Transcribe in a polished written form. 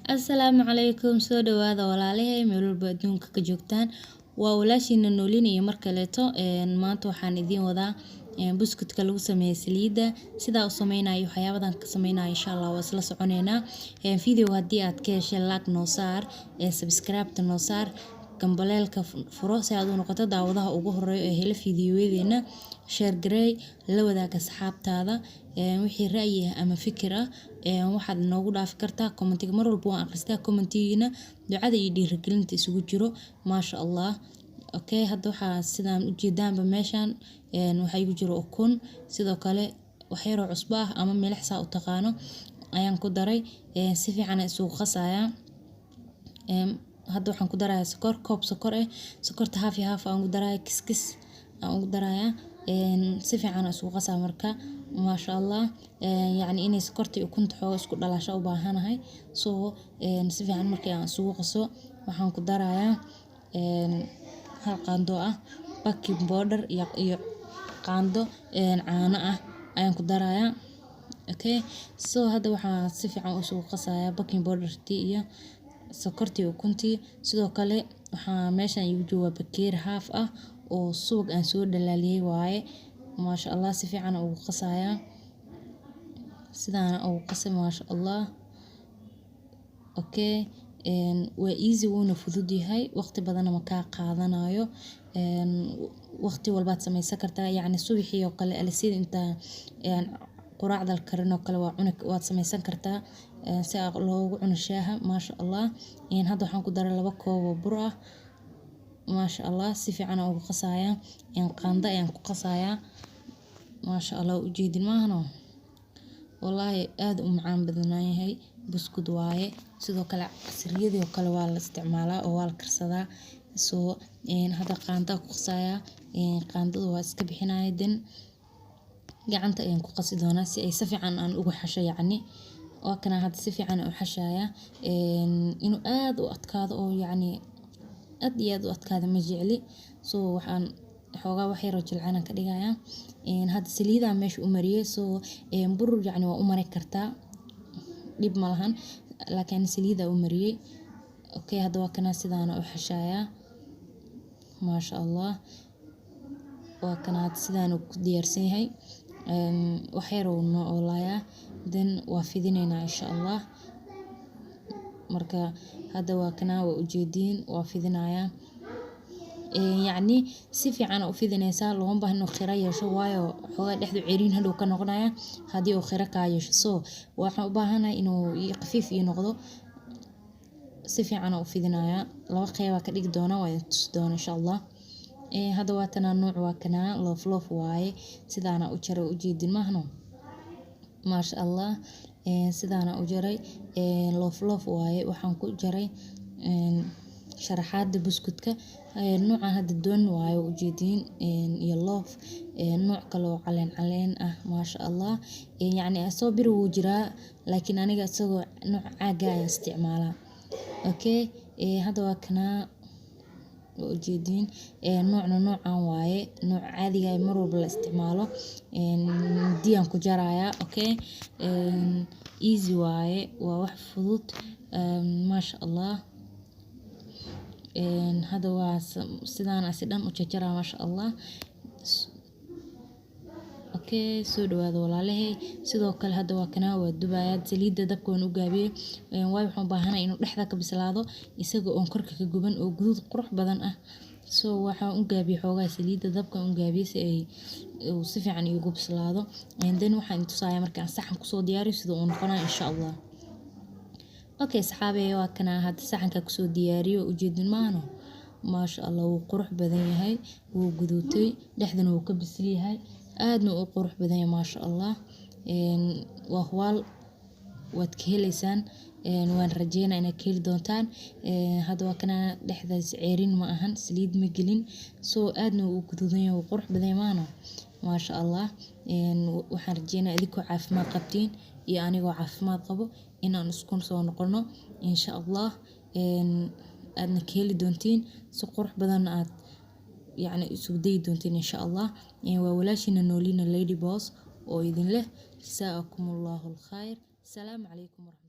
Asalaamu calaykum soo dhawaada walaalahay meel walba adduunka ka joogtaan waa walaashiina noolin iyo mar kaleeto maanta waxaan idiin wadaa buskudka lagu sameeyo saliida sidaa u sameynayo waxyaabadan ka sameynayo insha Allah waa isla soconeynaa video haddii aad ka heshay like noo saar subscribe noo saar gambaleelka furo si aad u noqoto daawadaha ugu horeeya ee hela fiidiyowedeena share gareey la wadaag asxaabtaada wixii ra'yi ah ama fikir ah waxaad noogu dhaafi kartaa commentiga mar walba waan akhristaa commentigiina ducada iyo dhiirigelinta isugu jiro maasha Allah okay hadda waxaa sidaan u jeedaanba meeshan waxa igu jiro ukun sidoo kale wax yar oo cusbo ah ama milix saa u taqaano ayaan ku daray si fiican isugu qasayaa hadda waxaan ku darayaa sokor koob sokor sokorta half iyo half aan ku darayaa kiskis aan ku darayaa si fiican isugu qasaa marka maasha Allah yani inay sokorta iyo ukunta xoog isku dhalasho u baahanahay si fiican markii aan isugu qaso waxaan ku darayaa hal qaando ah baking powder iyo qaando caano ah ayaan ku darayaa okay hadda waxaan si fiican isugu qasayaa baking powder iyo sokortii ukuntii sidoo kale waxaa meeshan igu jooga bakeeri half ah oo subag aan soo dhalaaliyay waaye maasha Allah si fiican ugu qasayaa sidaan ugu qasay maasha Allah okay waa easy wuuna fudud yahay waqti badan ma ka qaadanayo waqti walbaad sameysan kartaa yani subaxii oo kale alisida inta quraacda karin oo kale waad sameysan kartaa si loogu cuno shaaha maasha Allah hadda waxaan ku daray 2 koob oo bur ah maasha Allah si fiican ugu qasayaa qaando ayaan ku qasayaa maasha Allah u jeedin maahno wallahi aad u macaan badan yahay buskud waaye sidoo kale casriyada oo kale waa la isticmaalaa oo waa la karsadaa hadda qaando ku qasayaa qaandada waa iska bixinaayeen gacanta ayaan ku qasi doonaa si ay si fiican aan ugu xasho yani oo kana hadda si fiican u xashaya inuu aad u adkaado oo yani aad iyo aad u adkaado ma jecli waxaan xoogaa wax yar oo jilcaan ka dhigayaa hadda saliida meesha u mariyay bur yani waa u mari kartaa dib ma lahan laakiin saliida u mariyay okay hadda waa kana sidaan u xashaya maasha Allah waa kana sidaan ku diyaarsan yahay wax yar oo noolaya waa fidinaynaa insha Allah marka hadda waa kana waa ujeedin waa fidinayaa yani si fiican u fidinaysaa loo baahno khira yeesho waayo xogaa dhexdu ceeriin hadhow ka noqonaya hadii uu khira ka yeesho waxaan u baahanahay inuu qafiif ii noqdo si fiican u fidinayaa laba qayb ka dhigi doona waa tusi doona insha Allah hadda waa tan nooc waa kana loof waaye sidaana u jaray u jeedin maahno maasha Allah sidaana u jaray loof waaye waxaan ku jaray sharaxaada buskudka nooca hadda doon waaye u jeedin iyo loof nooc kale oo caleen ah maasha Allah yani soo bir wuu jiraa laakiin aniga isagoo nooc caaga ayaan isticmaalaa okay hadda waa kana ujeedin noocan waaye nooc caadiga ah mar walba la isticmaalo diyan ku jaraya okay easy waaye waa wax fudud maasha Allah hadda waa sidaan asidan u jaraa maasha Allah okay soo dhawaada walaalahay sidoo kale hadda waa kana waa dubayaa saliida dabka u gaabiyay waxaan u baahanahay inuu dhexda ka bislaado isagoo on korka ka guban oo guduud qurux badan ah waxaan u gaabiyay xoogaa saliida dabka u gaabiyay si ay si fiican ugu bislaado waxaan tusayaa markaan saxan ku soo diyaariyo sida uu noqonayo insha Allah okay saxaabay waa kana hadda saxanka ku soo diyaariyo ujeedin maano maasha Allah wuu qurux badan yahay wuu guduutay dhexdana wuu ka bisil yahay aadna u qurux badan yahay maasha Allah waa huwal waad ka helaysaan waan rajeynaa inaad ka heli doontaan hadda waa kana dhexdaas ceerin ma ahan saliid ma gelin aadna u guduudan yahay wuu qurux badan yahay maano maasha Allah waxaan rajeynaa idinku caafimaad qabtiin iyo anigoo caafimaad qabo inaan isku soo noqono insha Allah aadna ka heli doontiin si qurux badan aad يعني سودي دونتين إن شاء الله وولاشنا نولينا lady boss oo idin leh جزاكم الله الخير السلام عليكم ورحمة الله